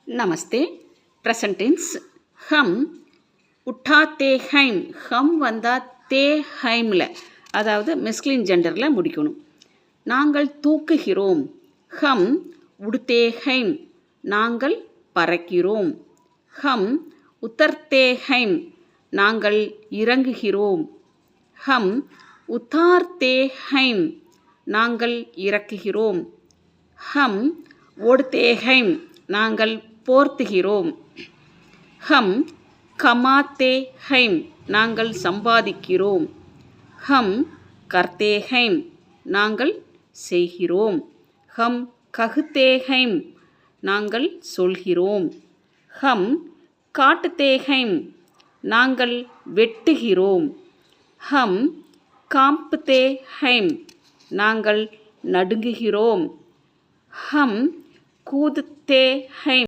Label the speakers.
Speaker 1: நமஸ்தே. Present tense. ஹம் உட்டாத்தே ஹைம். ஹம் வந்தால் தே ஹைமில், அதாவது masculine ஜெண்டரில் முடிக்கணும். நாங்கள் தூக்குகிறோம். ஹம் உடுத்தே ஹைம். நாங்கள் பறக்கிறோம். ஹம் உத்தர்த்தே ஹைம். நாங்கள் இறங்குகிறோம். ஹம் உத்தார்த்தே ஹைம். நாங்கள் இறக்குகிறோம். ஹம் ஓடுத்தே ஹைம். நாங்கள் போர்த்துகிறோம். ஹம் கமாத்தே ஹைம். நாங்கள் சம்பாதிக்கிறோம். ஹம் கர்த்தே ஹைம். நாங்கள் செய்கிறோம். ஹம் ககுத்தே ஹைம். நாங்கள் சொல்கிறோம். ஹம் காட்டுத்தே ஹைம். நாங்கள் வெட்டுகிறோம். ஹம் காம்புத்தே ஹைம். நாங்கள் நடுங்குகிறோம். ஹம் கூதுத்தே ஹைம்.